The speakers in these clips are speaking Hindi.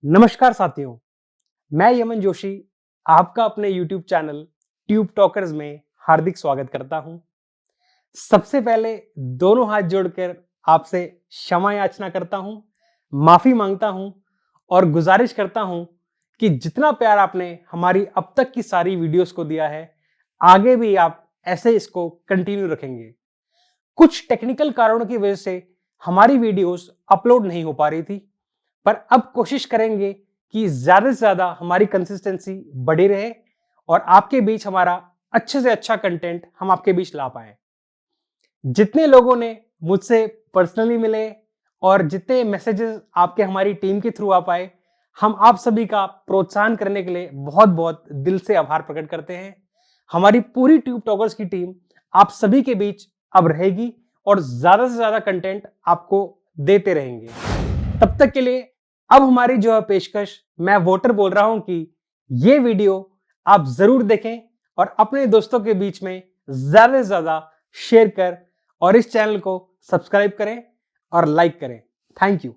नमस्कार साथियों, मैं यमन जोशी आपका अपने YouTube चैनल ट्यूब टॉकर्स में हार्दिक स्वागत करता हूं। सबसे पहले दोनों हाथ जोड़कर आपसे क्षमा याचना करता हूं, माफी मांगता हूं और गुजारिश करता हूं कि जितना प्यार आपने हमारी अब तक की सारी वीडियोस को दिया है, आगे भी आप ऐसे इसको कंटिन्यू रखेंगे। कुछ टेक्निकल कारणों की वजह से हमारी वीडियोस अपलोड नहीं हो पा रही थी, पर अब कोशिश करेंगे कि ज्यादा से ज्यादा हमारी कंसिस्टेंसी बढ़ी रहे और आपके बीच हमारा अच्छे से अच्छा कंटेंट हम आपके बीच ला पाए। जितने लोगों ने मुझसे पर्सनली मिले और जितने मैसेजेस आपके हमारी टीम के थ्रू आ पाए, हम आप सभी का प्रोत्साहन करने के लिए बहुत बहुत दिल से आभार प्रकट करते हैं। हमारी पूरी ट्यूब टॉकर्स की टीम आप सभी के बीच अब रहेगी और ज्यादा से ज्यादा कंटेंट आपको देते रहेंगे। तब तक के लिए अब हमारी जो है पेशकश, मैं वोटर बोल रहा हूं कि ये वीडियो आप जरूर देखें और अपने दोस्तों के बीच में ज्यादा से ज्यादा शेयर कर और इस चैनल को सब्सक्राइब करें और लाइक करें। Thank you.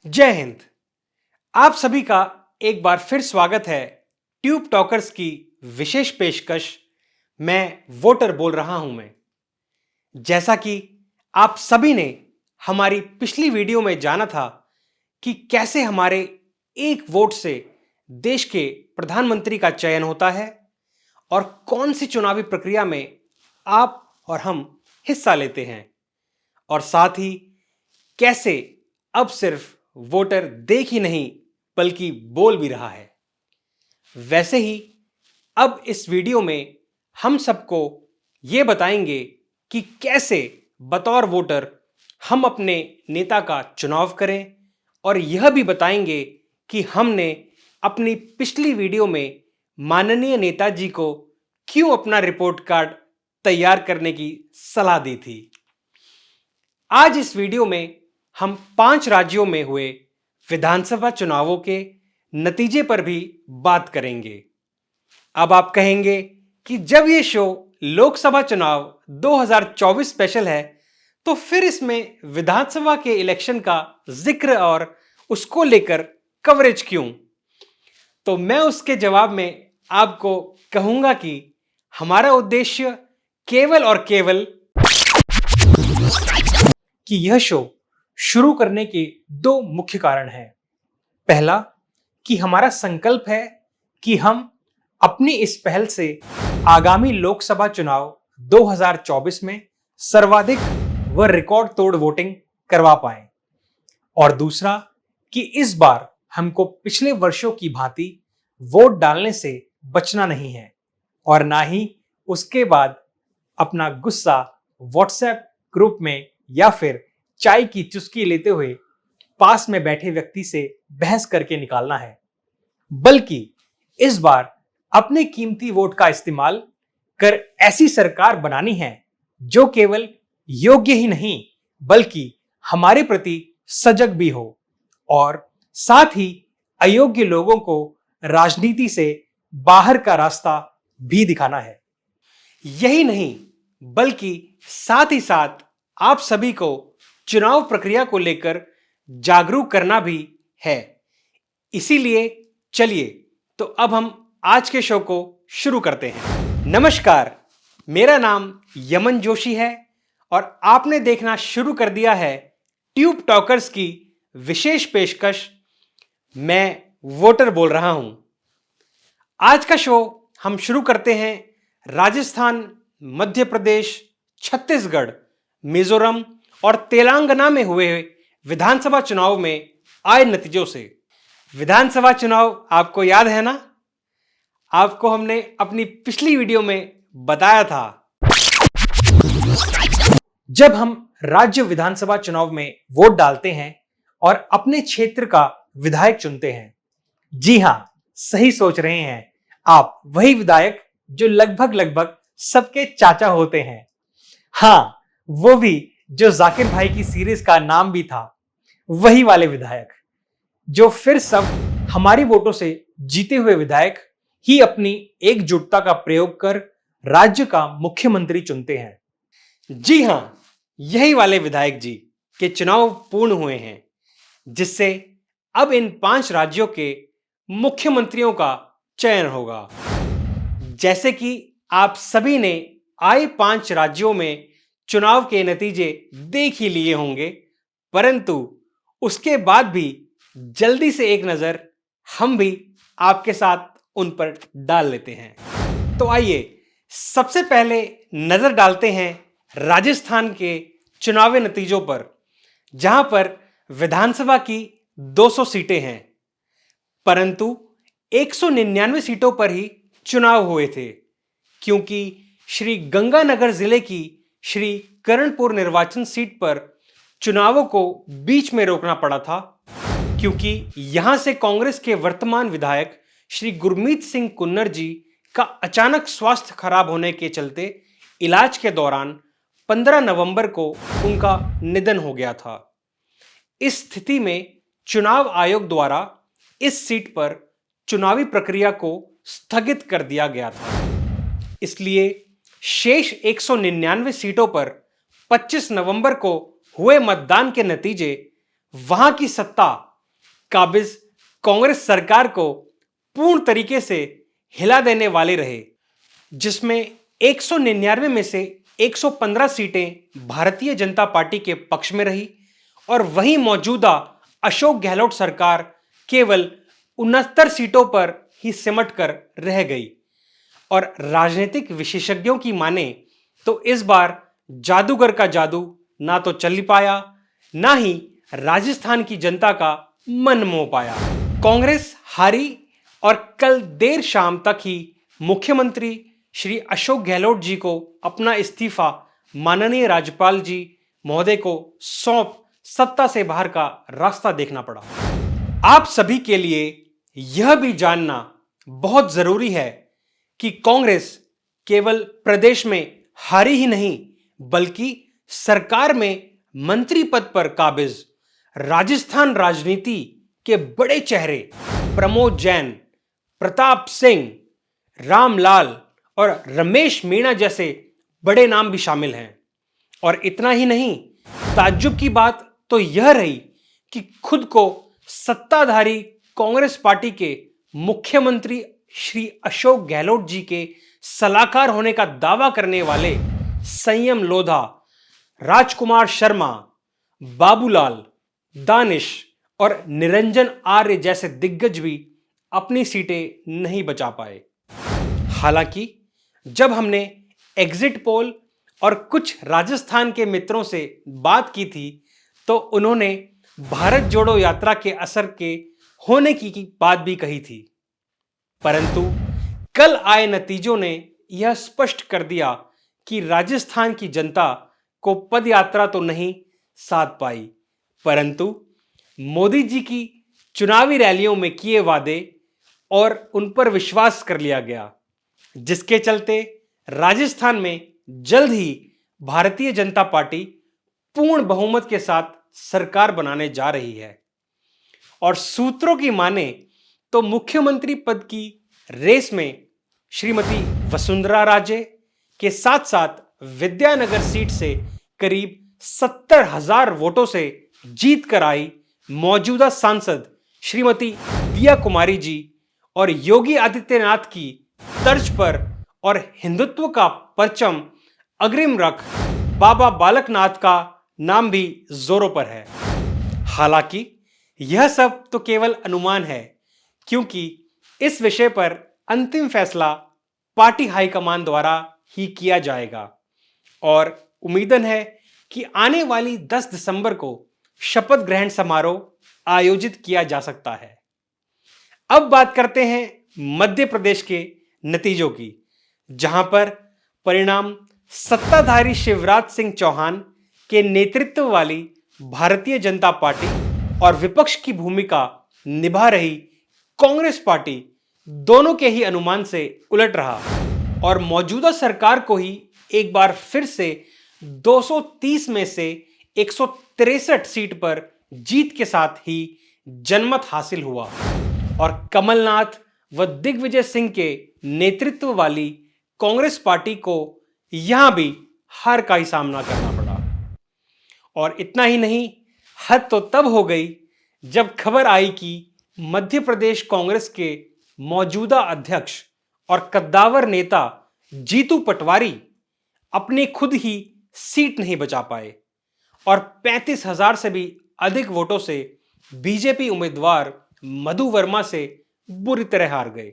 जय हिंद। आप सभी का एक बार फिर स्वागत है ट्यूब टॉकर्स की विशेष पेशकश, मैं वोटर बोल रहा हूं। मैं जैसा कि आप सभी ने हमारी पिछली वीडियो में जाना था कि कैसे हमारे एक वोट से देश के प्रधानमंत्री का चयन होता है और कौन सी चुनावी प्रक्रिया में आप और हम हिस्सा लेते हैं, और साथ ही कैसे अब सिर्फ वोटर देख ही नहीं बल्कि बोल भी रहा है। वैसे ही अब इस वीडियो में हम सबको ये बताएंगे कि कैसे बतौर वोटर हम अपने नेता का चुनाव करें, और यह भी बताएंगे कि हमने अपनी पिछली वीडियो में माननीय नेताजी को क्यों अपना रिपोर्ट कार्ड तैयार करने की सलाह दी थी। आज इस वीडियो में हम 5 राज्यों में हुए विधानसभा चुनावों के नतीजे पर भी बात करेंगे। अब आप कहेंगे कि जब ये शो लोकसभा चुनाव 2024 स्पेशल है, तो फिर इसमें विधानसभा के इलेक्शन का जिक्र और उसको लेकर कवरेज क्यों? तो मैं उसके जवाब में आपको कहूंगा कि हमारा उद्देश्य केवल और केवल कि यह शो शुरू करने के 2 मुख्य कारण हैं। पहला, कि हमारा संकल्प है कि हम अपनी इस पहल से आगामी लोकसभा चुनाव 2024 में सर्वाधिक व रिकॉर्ड तोड़ वोटिंग करवा पाएं, और दूसरा कि इस बार हमको पिछले वर्षों की भांति वोट डालने से बचना नहीं है और ना ही उसके बाद अपना गुस्सा व्हाट्सएप ग्रुप में या फिर चाय की चुस्की लेते हुए पास में बैठे व्यक्ति से बहस करके निकालना है, बल्कि इस बार अपने कीमती वोट का इस्तेमाल कर ऐसी सरकार बनानी है जो केवल योग्य ही नहीं बल्कि हमारे प्रति सजग भी हो, और साथ ही अयोग्य लोगों को राजनीति से बाहर का रास्ता भी दिखाना है। यही नहीं बल्कि साथ ही साथ आप सभी को चुनाव प्रक्रिया को लेकर जागरूक करना भी है। इसीलिए चलिए तो अब हम आज के शो को शुरू करते हैं। नमस्कार, मेरा नाम यमन जोशी है और आपने देखना शुरू कर दिया है ट्यूब टॉकर्स की विशेष पेशकश, मैं वोटर बोल रहा हूं। आज का शो हम शुरू करते हैं राजस्थान, मध्य प्रदेश, छत्तीसगढ़, मिजोरम और तेलंगाना में हुए विधानसभा चुनाव में आए नतीजों से। विधानसभा चुनाव आपको याद है ना? आपको हमने अपनी पिछली वीडियो में बताया था। जब हम राज्य विधानसभा चुनाव में वोट डालते हैं और अपने क्षेत्र का विधायक चुनते हैं, जी हां, सही सोच रहे हैं आप, वही विधायक जो लगभग लगभग सबके चाचा होते हैं। हां, वो भी जो जाकिर भाई की सीरीज का नाम भी था, वही वाले विधायक जो फिर सब हमारी वोटों से जीते हुए विधायक ही अपनी एकजुटता का प्रयोग कर राज्य का मुख्यमंत्री चुनते हैं। जी हां, यही वाले विधायक जी के चुनाव पूर्ण हुए हैं, जिससे अब इन 5 राज्यों के मुख्यमंत्रियों का चयन होगा। जैसे कि आप सभी ने आए 5 राज्यों में चुनाव के नतीजे देख ही लिए होंगे, परंतु उसके बाद भी जल्दी से एक नजर हम भी आपके साथ उन पर डाल लेते हैं। तो आइए सबसे पहले नजर डालते हैं राजस्थान के चुनावी नतीजों पर, जहां पर विधानसभा की 200 सीटें हैं, परंतु 199 सीटों पर ही चुनाव हुए थे, क्योंकि श्री गंगानगर जिले की श्री करणपुर निर्वाचन सीट पर चुनावों को बीच में रोकना पड़ा था, क्योंकि यहां से कांग्रेस के वर्तमान विधायक श्री गुरमीत सिंह कुन्नर जी का अचानक स्वास्थ्य खराब होने के चलते इलाज के दौरान 15 नवंबर को उनका निधन हो गया था। इस स्थिति में चुनाव आयोग द्वारा इस सीट पर चुनावी प्रक्रिया को स्थगित कर दिया गया था। इसलिए शेष 199 सीटों पर 25 नवंबर को हुए मतदान के नतीजे वहां की सत्ता काबिज कांग्रेस सरकार को पूर्ण तरीके से हिला देने वाले रहे, जिसमें 199 में से 115 सीटें भारतीय जनता पार्टी के पक्ष में रही और वहीं मौजूदा अशोक गहलोत सरकार केवल 69 सीटों पर ही सिमट कर रह गई। और राजनीतिक विशेषज्ञों की माने तो इस बार जादूगर का जादू ना तो चल पाया, ना ही राजस्थान की जनता का मन मोह पाया। कांग्रेस हारी और कल देर शाम तक ही मुख्यमंत्री श्री अशोक गहलोत जी को अपना इस्तीफा माननीय राज्यपाल जी महोदय को सौंप सत्ता से बाहर का रास्ता देखना पड़ा। आप सभी के लिए यह भी जानना बहुत जरूरी है कि कांग्रेस केवल प्रदेश में हारी ही नहीं, बल्कि सरकार में मंत्री पद पर काबिज राजस्थान राजनीति के बड़े चेहरे प्रमोद जैन, प्रताप सिंह, रामलाल और रमेश मीणा जैसे बड़े नाम भी शामिल हैं। और इतना ही नहीं, ताज्जुब की बात तो यह रही कि खुद को सत्ताधारी कांग्रेस पार्टी के मुख्यमंत्री श्री अशोक गहलोत जी के सलाहकार होने का दावा करने वाले संयम लोधा, राजकुमार शर्मा, बाबूलाल, दानिश और निरंजन आर्य जैसे दिग्गज भी अपनी सीटें नहीं बचा पाए। हालांकि जब हमने एग्जिट पोल और कुछ राजस्थान के मित्रों से बात की थी, तो उन्होंने भारत जोड़ो यात्रा के असर के होने की बात भी कही थी, परंतु कल आए नतीजों ने यह स्पष्ट कर दिया कि राजस्थान की जनता को पदयात्रा तो नहीं साध पाई, परंतु मोदी जी की चुनावी रैलियों में किए वादे और उन पर विश्वास कर लिया गया, जिसके चलते राजस्थान में जल्द ही भारतीय जनता पार्टी पूर्ण बहुमत के साथ सरकार बनाने जा रही है। और सूत्रों की माने तो मुख्यमंत्री पद की रेस में श्रीमती वसुंधरा राजे के साथ साथ विद्यानगर सीट से करीब 70,000 वोटों से जीत कर आई मौजूदा सांसद श्रीमती दिया कुमारी जी और योगी आदित्यनाथ की तर्ज पर और हिंदुत्व का परचम अग्रिम रख बाबा बालकनाथ का नाम भी जोरों पर है। हालांकि यह सब तो केवल अनुमान है, क्योंकि इस विषय पर अंतिम फैसला पार्टी हाईकमान द्वारा ही किया जाएगा और उम्मीदन है कि आने वाली 10 दिसंबर को शपथ ग्रहण समारोह आयोजित किया जा सकता है। अब बात करते हैं मध्य प्रदेश के नतीजों की, जहां पर परिणाम सत्ताधारी शिवराज सिंह चौहान के नेतृत्व वाली भारतीय जनता पार्टी और विपक्ष की भूमिका निभा रही कांग्रेस पार्टी दोनों के ही अनुमान से उलट रहा और मौजूदा सरकार को ही एक बार फिर से 230 में से 163 सीट पर जीत के साथ ही जनमत हासिल हुआ और कमलनाथ व दिग्विजय सिंह के नेतृत्व वाली कांग्रेस पार्टी को यहां भी हार का ही सामना करना पड़ा। और इतना ही नहीं, हद तो तब हो गई जब खबर आई कि मध्य प्रदेश कांग्रेस के मौजूदा अध्यक्ष और कद्दावर नेता जीतू पटवारी अपनी खुद ही सीट नहीं बचा पाए और 35,000 से भी अधिक वोटों से बीजेपी उम्मीदवार मधु वर्मा से बुरी तरह हार गए।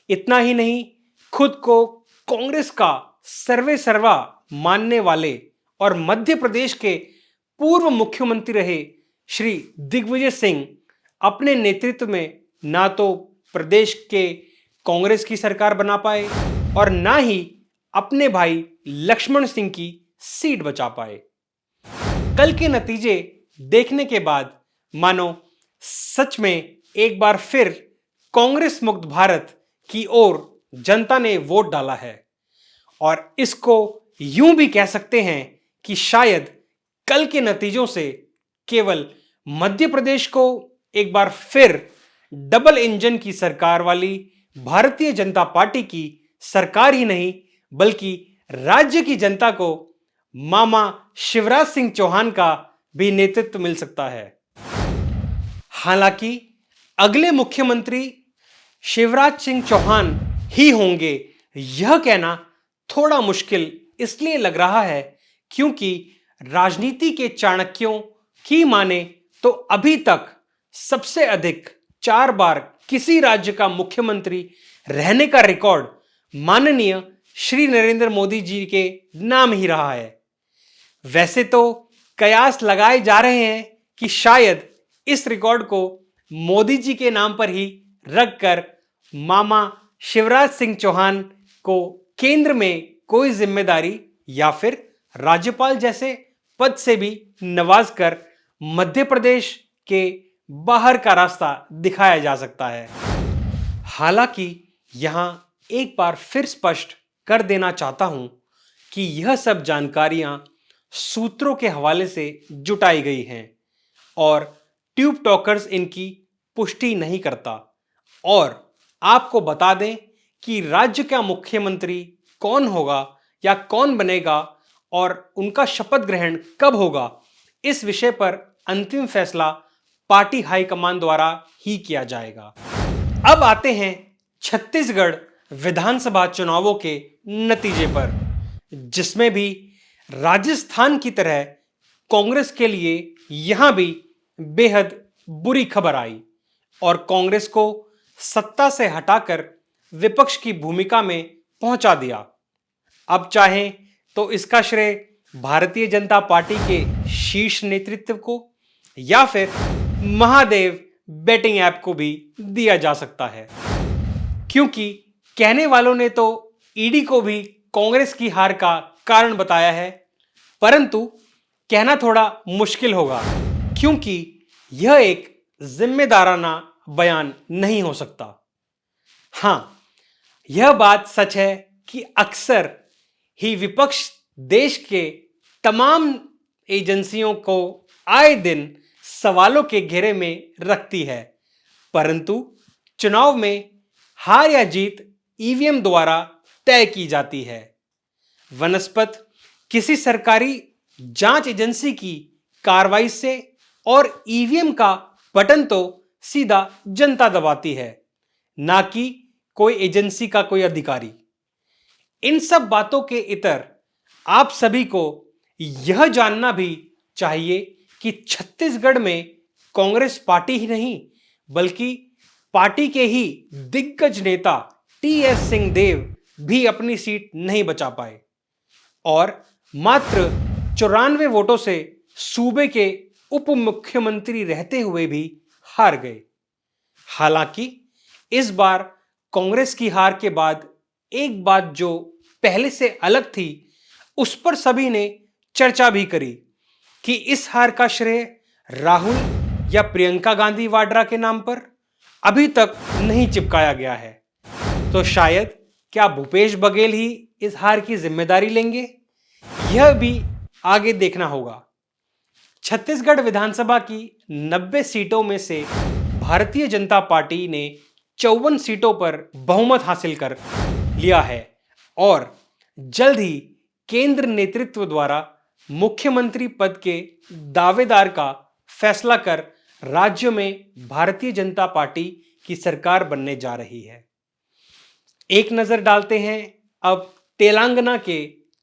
इतना ही नहीं, खुद को कांग्रेस का सर्वे सर्वा मानने वाले और मध्य प्रदेश के पूर्व मुख्यमंत्री रहे श्री दिग्विजय सिंह अपने नेतृत्व में ना तो प्रदेश के कांग्रेस की सरकार बना पाए और ना ही अपने भाई लक्ष्मण सिंह की सीट बचा पाए। कल के नतीजे देखने के बाद मानो सच में एक बार फिर कांग्रेस मुक्त भारत की ओर जनता ने वोट डाला है और इसको यूं भी कह सकते हैं कि शायद कल के नतीजों से केवल मध्य प्रदेश को एक बार फिर डबल इंजन की सरकार वाली भारतीय जनता पार्टी की सरकार ही नहीं बल्कि राज्य की जनता को मामा शिवराज सिंह चौहान का भी नेतृत्व मिल सकता है। हालांकि अगले मुख्यमंत्री शिवराज सिंह चौहान ही होंगे यह कहना थोड़ा मुश्किल इसलिए लग रहा है क्योंकि राजनीति के चाणक्यों की माने तो अभी तक सबसे अधिक 4 बार किसी राज्य का मुख्यमंत्री रहने का रिकॉर्ड माननीय श्री नरेंद्र मोदी जी के नाम ही रहा है। वैसे तो कयास लगाए जा रहे हैं कि शायद इस रिकॉर्ड को मोदी जी के नाम पर ही रखकर मामा शिवराज सिंह चौहान को केंद्र में कोई जिम्मेदारी या फिर राज्यपाल जैसे पद से भी नवाजकर मध्य प्रदेश के बाहर का रास्ता दिखाया जा सकता है। हालांकि यहां एक बार फिर स्पष्ट कर देना चाहता हूं कि यह सब जानकारियां सूत्रों के हवाले से जुटाई गई हैं और ट्यूब टॉकर्स इनकी पुष्टि नहीं करता। और आपको बता दें कि राज्य का मुख्यमंत्री कौन होगा या कौन बनेगा और उनका शपथ ग्रहण कब होगा, इस विषय पर अंतिम फैसला पार्टी हाईकमान द्वारा ही किया जाएगा। अब आते हैं छत्तीसगढ़ विधानसभा चुनावों के नतीजे पर, जिसमें भी राजस्थान की तरह कांग्रेस के लिए यहां भी बेहद बुरी खबर आई और कांग्रेस को सत्ता से हटाकर विपक्ष की भूमिका में पहुंचा दिया। अब चाहें तो इसका श्रेय भारतीय जनता पार्टी के शीर्ष नेतृत्व को या फिर महादेव बेटिंग ऐप को भी दिया जा सकता है, क्योंकि कहने वालों ने तो ईडी को भी कांग्रेस की हार का कारण बताया है, परंतु कहना थोड़ा मुश्किल होगा क्योंकि यह एक जिम्मेदाराना बयान नहीं हो सकता। हां, यह बात सच है कि अक्सर ही विपक्ष देश के तमाम एजेंसियों को आए दिन सवालों के घेरे में रखती है, परंतु चुनाव में हार या जीत ईवीएम द्वारा तय की जाती है। वनस्पत किसी सरकारी जांच एजेंसी की कार्रवाई से और ईवीएम का बटन तो सीधा जनता दबाती है, ना कि कोई एजेंसी का कोई अधिकारी। इन सब बातों के इतर आप सभी को यह जानना भी चाहिए कि छत्तीसगढ़ में कांग्रेस पार्टी ही नहीं बल्कि पार्टी के ही दिग्गज नेता टीएस सिंहदेव भी अपनी सीट नहीं बचा पाए और मात्र 94 वोटों से सूबे के उप मुख्यमंत्री रहते हुए भी हार गए। हालांकि इस बार कांग्रेस की हार के बाद एक बात जो पहले से अलग थी उस पर सभी ने चर्चा भी करी कि इस हार का श्रेय राहुल या प्रियंका गांधी वाड्रा के नाम पर अभी तक नहीं चिपकाया गया है। तो शायद क्या भूपेश बघेल ही इस हार की जिम्मेदारी लेंगे यह भी आगे देखना होगा। छत्तीसगढ़ विधानसभा की 90 सीटों में से भारतीय जनता पार्टी ने 54 सीटों पर बहुमत हासिल कर लिया है और जल्द ही केंद्र नेतृत्व द्वारा मुख्यमंत्री पद के दावेदार का फैसला कर राज्य में भारतीय जनता पार्टी की सरकार बनने जा रही है। एक नजर डालते हैं अब तेलंगाना के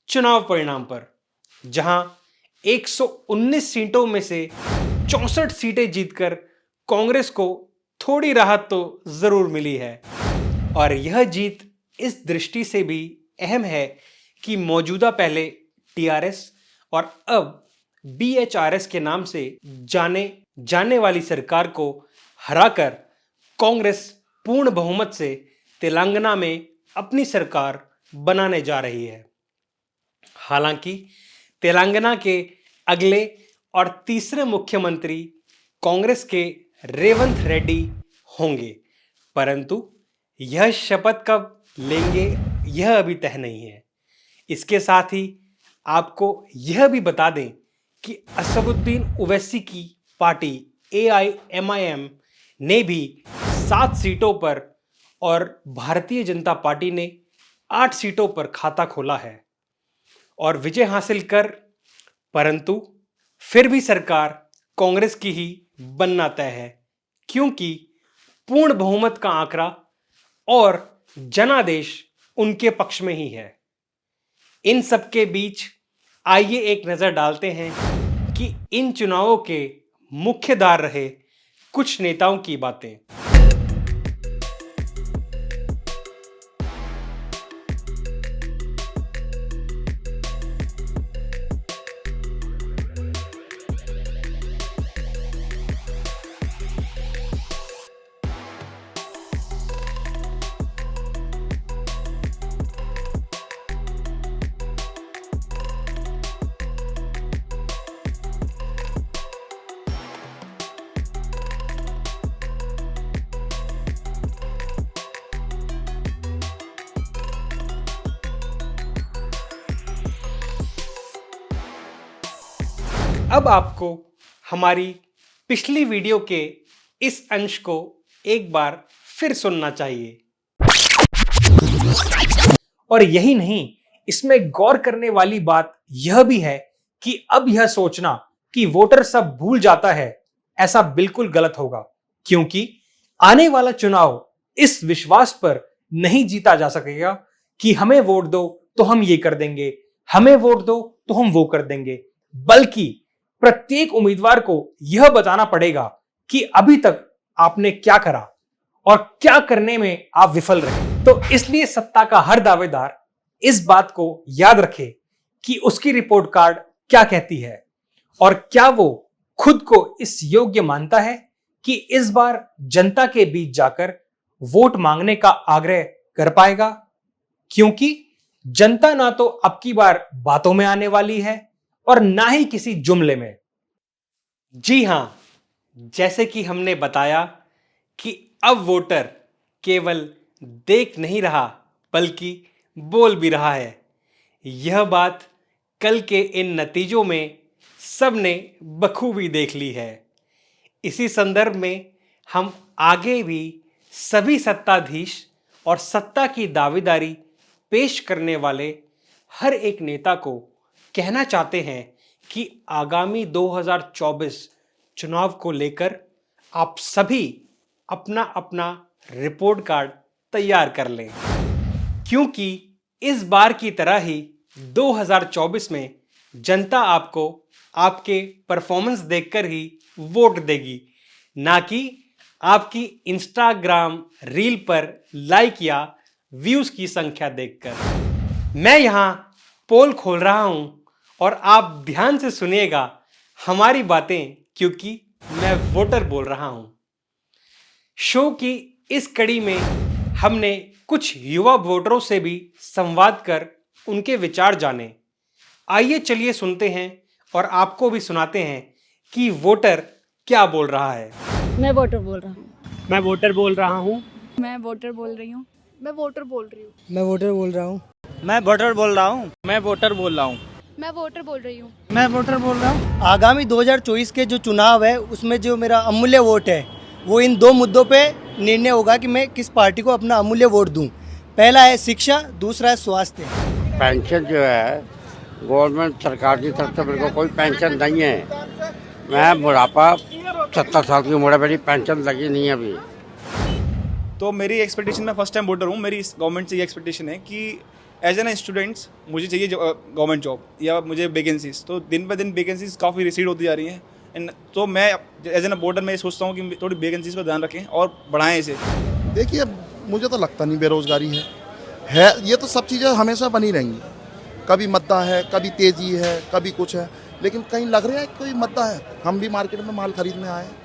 चुनाव परिणाम पर, जहां 119 सीटों में से 64 सीटें जीतकर कांग्रेस को थोड़ी राहत तो जरूर मिली है। और यह जीत इस दृष्टि से भी अहम है कि मौजूदा पहले टीआरएस और अब बीएचआरएस के नाम से जाने वाली सरकार को हराकर कांग्रेस पूर्ण बहुमत से तेलंगाना में अपनी सरकार बनाने जा रही है। हालांकि तेलंगाना के अगले और तीसरे मुख्यमंत्री कांग्रेस के रेवंत रेड्डी होंगे, परंतु यह शपथ कब लेंगे यह अभी तय नहीं है। इसके साथ ही आपको यह भी बता दें कि असदुद्दीन ओवैसी की पार्टी एआईएमआईएम ने भी 7 सीटों पर और भारतीय जनता पार्टी ने 8 सीटों पर खाता खोला है और विजय हासिल कर, परंतु फिर भी सरकार कांग्रेस की ही बनना तय है, क्योंकि पूर्ण बहुमत का आंकड़ा और जनादेश उनके पक्ष में ही है। इन सब के बीच आइए एक नजर डालते हैं कि इन चुनावों के मुख्यधार रहे कुछ नेताओं की बातें। अब आपको हमारी पिछली वीडियो के इस अंश को एक बार फिर सुनना चाहिए। और यही नहीं, इसमें गौर करने वाली बात यह भी है कि अब यह सोचना कि वोटर सब भूल जाता है, ऐसा बिल्कुल गलत होगा, क्योंकि आने वाला चुनाव इस विश्वास पर नहीं जीता जा सकेगा कि हमें वोट दो तो हम ये कर देंगे, हमें वोट दो तो हम वो कर देंगे, बल्कि प्रत्येक उम्मीदवार को यह बताना पड़ेगा कि अभी तक आपने क्या करा और क्या करने में आप विफल रहे। तो इसलिए सत्ता का हर दावेदार इस बात को याद रखे कि उसकी रिपोर्ट कार्ड क्या कहती है और क्या वो खुद को इस योग्य मानता है कि इस बार जनता के बीच जाकर वोट मांगने का आग्रह कर पाएगा, क्योंकि जनता ना तो अब की बार बातों में आने वाली है और ना ही किसी जुमले में। जी हां, जैसे कि हमने बताया कि अब वोटर केवल देख नहीं रहा बल्कि बोल भी रहा है। यह बात कल के इन नतीजों में सबने बखूबी देख ली है। इसी संदर्भ में हम आगे भी सभी सत्ताधीश और सत्ता की दावेदारी पेश करने वाले हर एक नेता को कहना चाहते हैं कि आगामी 2024 चुनाव को लेकर आप सभी अपना अपना रिपोर्ट कार्ड तैयार कर लें, क्योंकि इस बार की तरह ही 2024 में जनता आपको आपके परफॉर्मेंस देखकर ही वोट देगी, ना कि आपकी इंस्टाग्राम रील पर लाइक या व्यूज की संख्या देखकर। मैं यहां पोल खोल रहा हूं और आप ध्यान से सुनिएगा हमारी बातें, क्योंकि मैं वोटर बोल रहा हूं। शो की इस कड़ी में हमने कुछ युवा वोटरों से भी संवाद कर उनके विचार जाने। आइए चलिए सुनते हैं और आपको भी सुनाते हैं कि वोटर क्या बोल रहा है। मैं वोटर बोल रहा हूँ। मैं वोटर बोल रहा हूँ। मैं वोटर बोल रही हूँ। मैं वोटर बोल रही हूँ। मैं वोटर बोल रहा हूँ। मैं वोटर बोल रहा हूँ। मैं वोटर बोल रहा हूँ। मैं वोटर बोल रही हूँ। मैं वोटर बोल रहा हूँ। आगामी 2024 के जो चुनाव है उसमें जो मेरा अमूल्य वोट है वो इन दो मुद्दों पे निर्णय होगा कि मैं किस पार्टी को अपना अमूल्य वोट दूं। पहला है शिक्षा, दूसरा है स्वास्थ्य। पेंशन जो है गवर्नमेंट सरकार की तरफ से मेरे को कोई पेंशन नहीं है। मैं बुढ़ापा 70 साल की उम्र है, मेरी पेंशन लगी नहीं है अभी। तो मेरी एक्सपेक्टेशन, मैं फर्स्ट टाइम वोटर हूँ, मेरी इस गवर्नमेंट से ये एक्सपेक्टेशन है कि एज एन स्टूडेंट्स मुझे चाहिए गवर्नमेंट जॉब या मुझे वैकेंसीज। तो दिन ब दिन वैकेंसीज काफ़ी रिसीड होती जा रही हैं एंड तो मैं एज एन वोटर मैं सोचता हूँ कि थोड़ी वैकेंसीज पर ध्यान रखें और बढ़ाएं इसे। देखिए, मुझे तो लगता नहीं बेरोजगारी है। ये तो सब चीज़ें हमेशा बनी रहेंगी। कभी मद्दा है, कभी तेजी है, कभी कुछ है, लेकिन कहीं लग रहा है कि कोई मद्दा है। हम भी मार्केट में माल खरीदने आए हैं,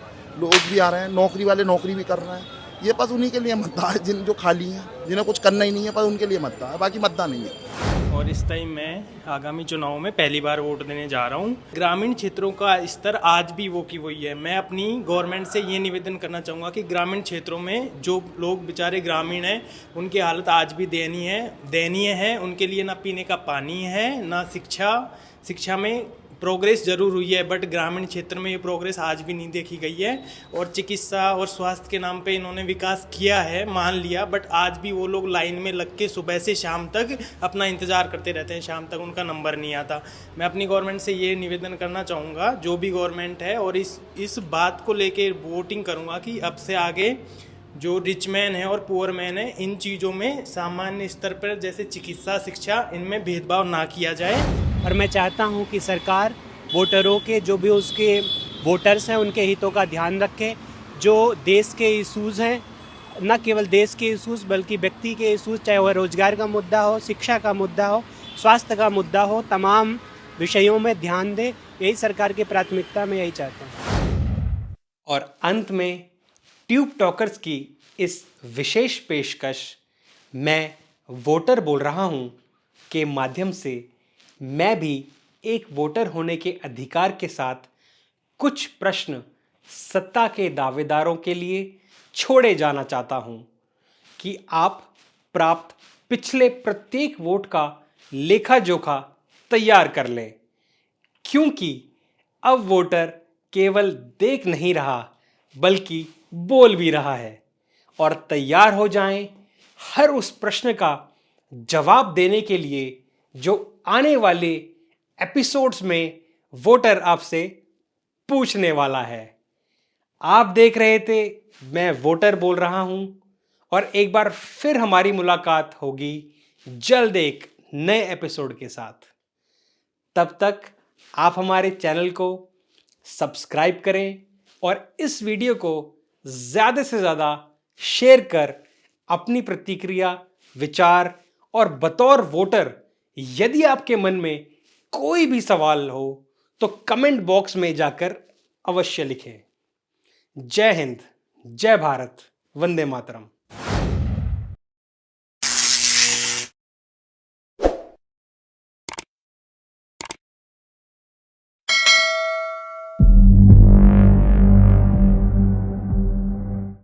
लोग भी आ रहे हैं, नौकरी वाले नौकरी भी कर रहे हैं। ये बस उन्हीं के लिए मद्दा है जो खाली हैं, जिन्हें कुछ करना ही नहीं है, पर उनके लिए मद्दा है, बाकी मद्दा नहीं है। और इस टाइम मैं आगामी चुनाव में पहली बार वोट देने जा रहा हूँ। ग्रामीण क्षेत्रों का स्तर आज भी वो की वही है। मैं अपनी गवर्नमेंट से ये निवेदन करना चाहूँगा कि ग्रामीण क्षेत्रों में जो लोग बेचारे ग्रामीण हैं उनकी हालत आज भी दयनीय है। उनके लिए ना पीने का पानी है, ना शिक्षा में प्रोग्रेस जरूर हुई है, बट ग्रामीण क्षेत्र में ये प्रोग्रेस आज भी नहीं देखी गई है। और चिकित्सा और स्वास्थ्य के नाम पे इन्होंने विकास किया है, मान लिया, बट आज भी वो लोग लाइन में लग के सुबह से शाम तक अपना इंतज़ार करते रहते हैं, शाम तक उनका नंबर नहीं आता। मैं अपनी गवर्नमेंट से ये निवेदन करना चाहूँगा, जो भी गवर्नमेंट है, और इस बात को लेके वोटिंग करूँगा कि अब से आगे जो रिच मैन है और पुअर मैन है, इन चीज़ों में सामान्य स्तर पर जैसे चिकित्सा, शिक्षा, इनमें भेदभाव ना किया जाए। और मैं चाहता हूं कि सरकार वोटरों के, जो भी उसके वोटर्स हैं, उनके हितों का ध्यान रखे। जो देश के इशूज़ हैं, न केवल देश के इशूज़ बल्कि व्यक्ति के इशूज़, चाहे वह रोजगार का मुद्दा हो, शिक्षा का मुद्दा हो, स्वास्थ्य का मुद्दा हो, तमाम विषयों में ध्यान दे। यही सरकार की प्राथमिकता, मैं यही चाहता हूँ। और अंत में ट्यूब टॉकर्स की इस विशेष पेशकश मैं वोटर बोल रहा हूँ के माध्यम से मैं भी एक वोटर होने के अधिकार के साथ कुछ प्रश्न सत्ता के दावेदारों के लिए छोड़े जाना चाहता हूं कि आप प्राप्त पिछले प्रत्येक वोट का लेखा जोखा तैयार कर लें, क्योंकि अब वोटर केवल देख नहीं रहा बल्कि बोल भी रहा है। और तैयार हो जाएं हर उस प्रश्न का जवाब देने के लिए जो आने वाले एपिसोड्स में वोटर आपसे पूछने वाला है। आप देख रहे थे मैं वोटर बोल रहा हूं, और एक बार फिर हमारी मुलाकात होगी जल्द एक नए एपिसोड के साथ। तब तक आप हमारे चैनल को सब्सक्राइब करें और इस वीडियो को ज़्यादा से ज़्यादा शेयर कर अपनी प्रतिक्रिया, विचार और बतौर वोटर यदि आपके मन में कोई भी सवाल हो तो कमेंट बॉक्स में जाकर अवश्य लिखें। जय हिंद, जय भारत, वंदे मातरम।